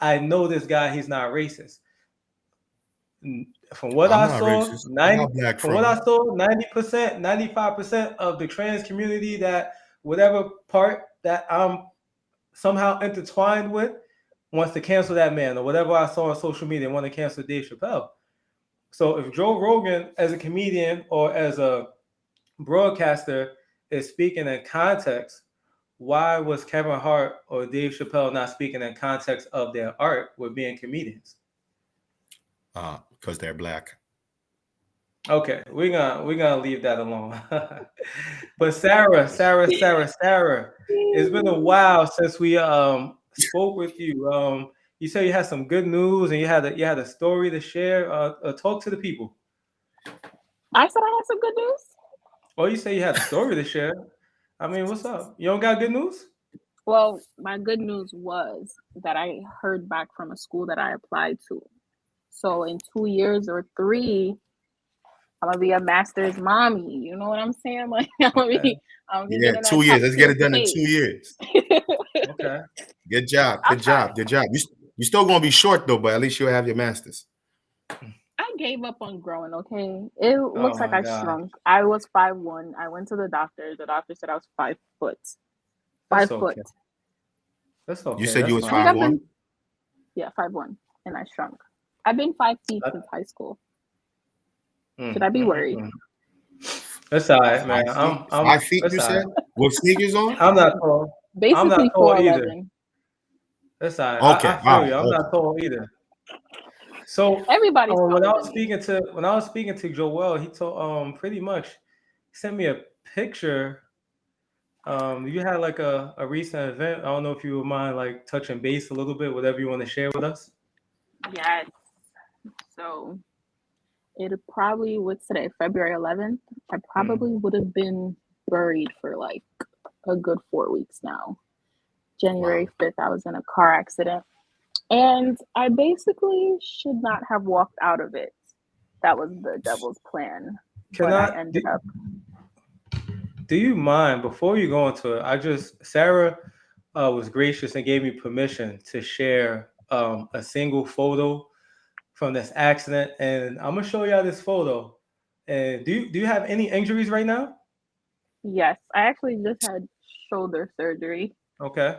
I know this guy, he's not racist. From what I'm I not saw, racist. I got black from what I friends. saw, 90%, 95% of the trans community that whatever part that I'm somehow intertwined with wants to cancel that man, or whatever I saw on social media want to cancel Dave Chappelle. So if Joe Rogan as a comedian or as a broadcaster is speaking in context, why was Kevin Hart or Dave Chappelle not speaking in context of their art with being comedians? Because they're black. Okay, we're gonna leave that alone. But Sarah, it's been a while since we spoke with you. You said you had some good news and you had a story to share. Talk to the people. I said I had some good news. Oh, you say you had a story to share. I mean, what's up? You don't got good news? Well, my good news was that I heard back from a school that I applied to. So in 2 years or 3, I'm gonna be a master's mommy. You know what I'm saying? Like I'm gonna be Yeah, getting that 2 years. top Let's get tier it done in pay. 2 years. Okay. Good job. I'll Good try. job. Good job. You still gonna be short though, but at least you'll have your masters. I gave up on growing, okay? It Oh looks like my I God. shrunk. I was 5'1". I went to the doctor. The doctor said I was 5 foot. That's 5 foot. okay. That's okay. You said you was That's I think fine. I've 5'1"? been 5'1", and I shrunk. I've been 5 feet since high school. Should I be worried? That's all right, man. 5 feet, that's you all said? right. With sneakers on? I'm not tall. I'm not Basically tall either. 4'11". That's all right. Okay. I feel you. I'm not tall either. So Everybody's when I taller was than me. speaking to Joel, he told pretty much he sent me a picture. You had like a recent event. I don't know if you would mind like touching base a little bit, whatever you want to share with us. Yes. So it probably, what's today, February 11th? I probably would have been buried for like a good 4 weeks now. January 5th, I was in a car accident. And I basically should not have walked out of it. That was the devil's plan. But I ended up. Do you mind, before you go into it, Sarah was gracious and gave me permission to share a single photo from this accident. And I'm going to show y'all this photo. And do you have any injuries right now? Yes, I actually just had shoulder surgery. Okay.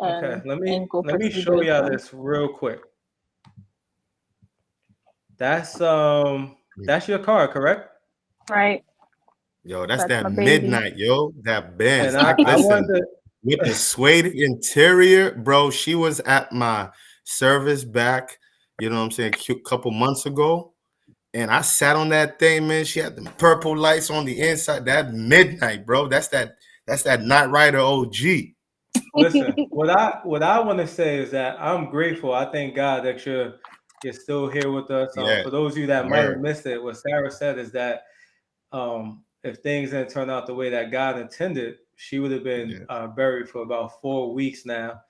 Okay. Let me show procedures y'all done. this real quick. That's your car, correct? Right. Yo, that's That's that my baby. midnight, yo. That Benz. And I Listen, wanted with the suede interior, bro. She was at my service back, you know what I'm saying, a couple months ago. And I sat on that thing, man. She had the purple lights on the inside. That midnight, bro. That's that Night Rider OG. Listen, what I want to say is that I'm grateful. I thank God that you're still here with us. Yeah. For those of you that might have missed it, what Sarah said is that if things didn't turn out the way that God intended, she would have been buried for about 4 weeks now.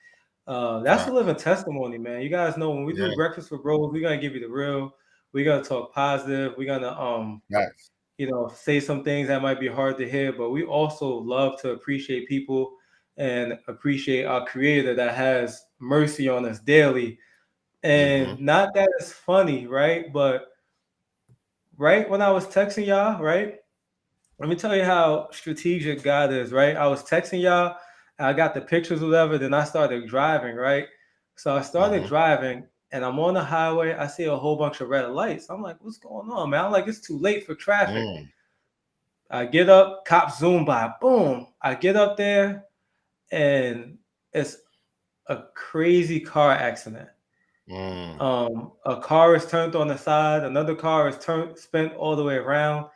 That's a living testimony, man. You guys know when we do Breakfast with Bros, we're gonna give you the real. We're gonna talk positive. We're gonna say some things that might be hard to hear, but we also love to appreciate people and appreciate our creator that has mercy on us daily. And not that it's funny, right? But right when I was texting y'all, right? Let me tell you how strategic God is, right? I was texting y'all, I got the pictures, whatever, then I started driving, right? So I started driving and I'm on the highway. I see a whole bunch of red lights. I'm like, what's going on, man? I'm like, it's too late for traffic. I get up, cops zoom by, boom. I get up there and it's a crazy car accident. A car is turned on the side, another car is spent all the way around.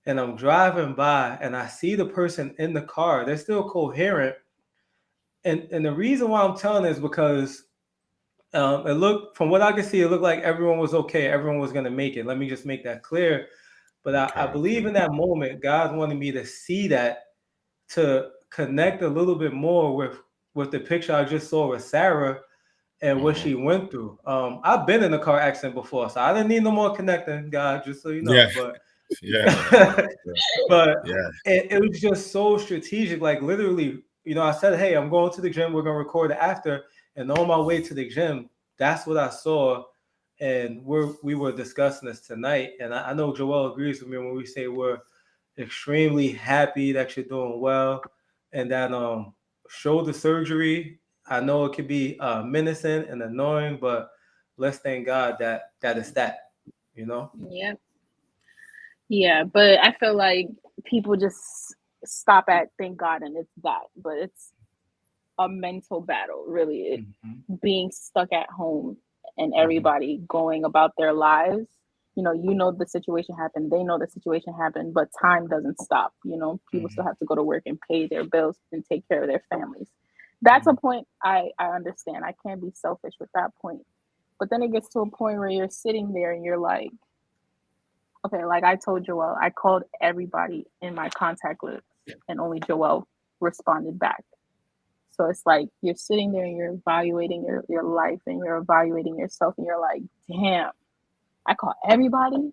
And I'm driving by and I see the person in the car. They're still coherent. And the reason why I'm telling is because it looked, from what I can see, it looked like everyone was okay. Everyone was going to make it. Let me just make that clear. But I believe in that moment, God wanted me to see that, to connect a little bit more with the picture I just saw with Sarah and what she went through. I've been in a car accident before, so I didn't need no more connecting, God, just so you know. But it was just so strategic. Like literally, I said, hey, I'm going to the gym. We're going to record it after. And on my way to the gym, that's what I saw. And we were discussing this tonight. And I know Joel agrees with me when we say we're extremely happy that you're doing well, and that shoulder surgery. I know it could be menacing and annoying, but let's thank God that it's that, you know. Yeah. Yeah, but I feel like people just stop at thank God and it's that, but it's a mental battle, really. Being stuck at home and everybody going about their lives. You know the situation happened. They know the situation happened, but time doesn't stop. People still have to go to work and pay their bills and take care of their families. That's a point I understand. I can't be selfish with that point. But then it gets to a point where you're sitting there and you're like, okay, like I told Joel, I called everybody in my contact list and only Joel responded back. So it's like you're sitting there and you're evaluating your life and you're evaluating yourself and you're like, damn, I called everybody.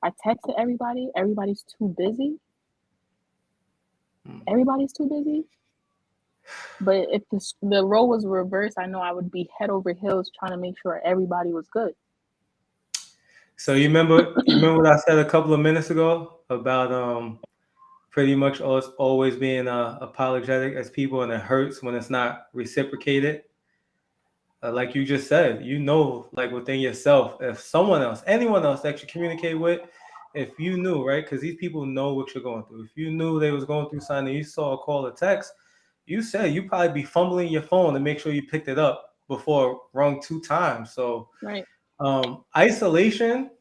I texted everybody. Everybody's too busy. Everybody's too busy. But if the role was reversed, I know I would be head over heels trying to make sure everybody was good. So you remember what I said a couple of minutes ago about pretty much us always being apologetic as people, and it hurts when it's not reciprocated. Like you just said, like within yourself, if someone else, anyone else that you communicate with, if you knew, right? Because these people know what you're going through. If you knew they was going through something, and you saw a call or text, you said you probably be fumbling your phone to make sure you picked it up before it rung 2 times. So right. Isolation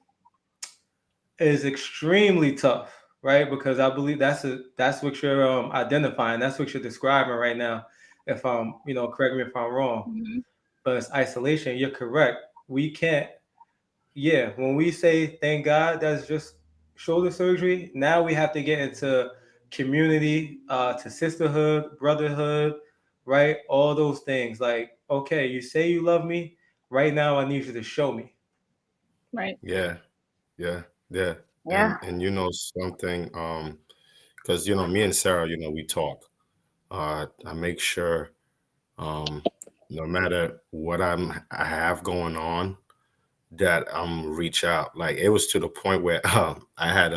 is extremely tough, right? Because I believe that's what you're identifying. That's what you're describing right now. If I'm, correct me if I'm wrong, but it's isolation. You're correct. We can't. Yeah, when we say thank God, that's just shoulder surgery. Now we have to get into community, to sisterhood, brotherhood, right? All those things. Like, okay, you say you love me. Right now, I need you to show me. Right. Yeah, yeah, yeah. Yeah. And something, because me and Sarah, we talk. I make sure, no matter what I have going on, that I'm reach out. Like it was to the point where I had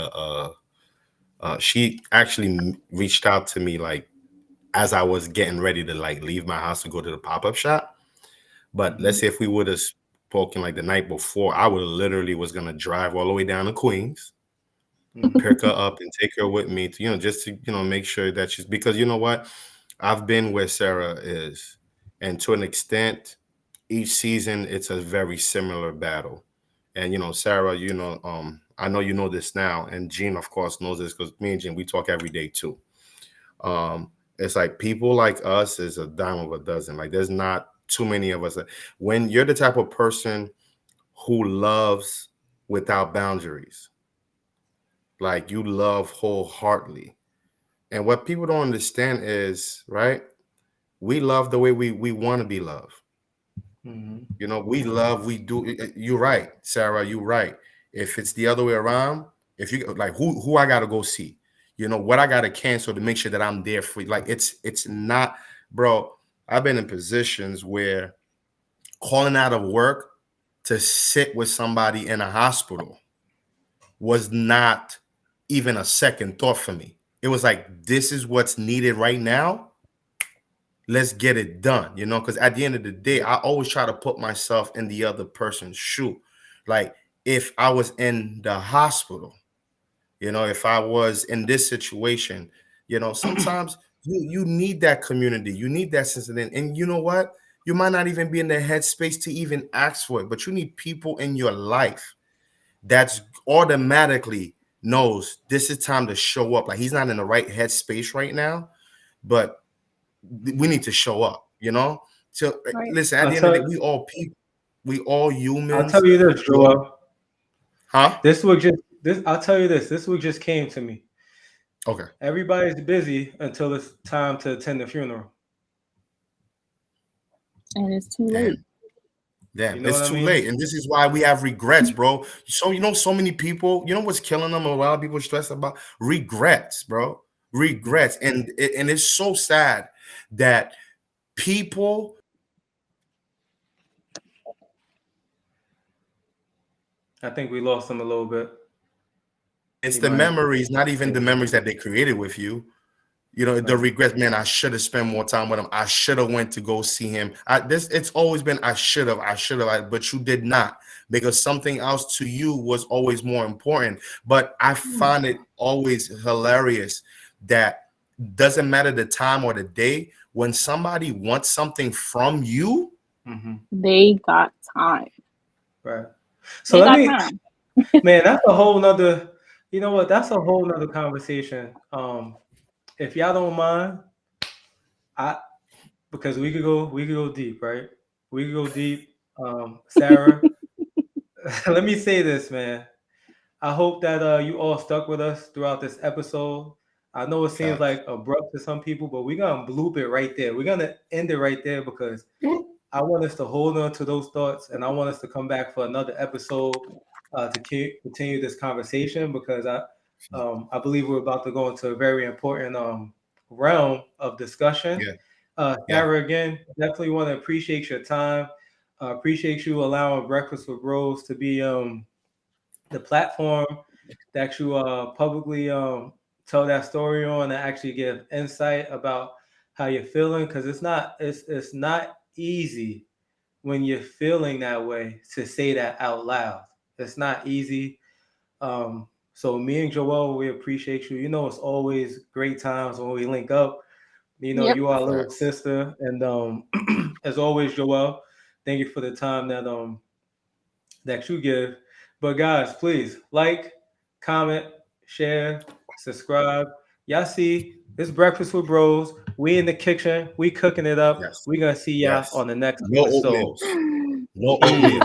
she actually reached out to me like as I was getting ready to like leave my house to go to the pop-up shop. But let's say if we would have spoken like the night before, I would have literally was gonna drive all the way down to Queens, pick her up and take her with me to, just to, make sure that she's, because you know what? I've been where Sarah is. And to an extent, each season it's a very similar battle. And Sarah, I know you know this now, and Gene, of course, knows this because me and Gene, we talk every day too. It's like people like us is a dime of a dozen. Like there's not too many of us. When you're the type of person who loves without boundaries, like you love wholeheartedly. And what people don't understand is, right, we love the way we want to be loved. We love, we do. You're right, Sarah, you're right. If it's the other way around, if you like who I gotta go see, what I gotta cancel to make sure that I'm there for you. Like it's not, bro. I've been in positions where calling out of work to sit with somebody in a hospital was not even a second thought for me. It was like, this is what's needed right now. Let's get it done, because at the end of the day, I always try to put myself in the other person's shoe. Like if I was in the hospital, if I was in this situation, sometimes you need that community, you need that sense of, and you know what? You might not even be in the headspace to even ask for it, but you need people in your life that's automatically knows this is time to show up. Like he's not in the right headspace right now, but we need to show up, So Right. listen, at the end of the day, we all people, we all humans. I'll tell you this, Joel. Huh? I'll tell you this. This what just came to me. Okay. Everybody's busy until it's time to attend the funeral. And it's too late. Damn, it's too late. And this is why we have regrets, bro. So, so many people, what's killing them? A lot of people stress about regrets, bro. Regrets. And it's so sad that people I think we lost him a little bit. It's He the might- memories, not even the memories that they created with you. You know, the regrets, man, I should have spent more time with him. I should have went to go see him. It's always been, I should have, but you did not, because something else to you was always more important. But I find it always hilarious that doesn't matter the time or the day, when somebody wants something from you, They got time. Right. So They let got me, time. man, that's a whole nother, you know what? That's a whole nother conversation. If y'all don't mind, because we could go deep, right? We could go deep. Sarah, let me say this, man. I hope that you all stuck with us throughout this episode. I know it seems like abrupt to some people, but we're gonna bloop it right there. We're gonna end it right there because I want us to hold on to those thoughts, and I want us to come back for another episode to continue this conversation, because I believe we're about to go into a very important realm of discussion. Sarah, again, definitely want to appreciate your time. Appreciate you allowing Breakfast with Bros to be the platform that you publicly tell that story on, and actually give insight about how you're feeling, because it's not easy when you're feeling that way to say that out loud. It's not easy. So me and Joelle, we appreciate you. You know, it's always great times when we link up. You know, Yep. you are a little sister, and as always, Joelle, thank you for the time that you give. But guys, please like, comment, share, subscribe. Y'all see, it's Breakfast with Bros. We in the kitchen. We cooking it up. We gonna see y'all on the next No episode. oatmeal. No oatmeal.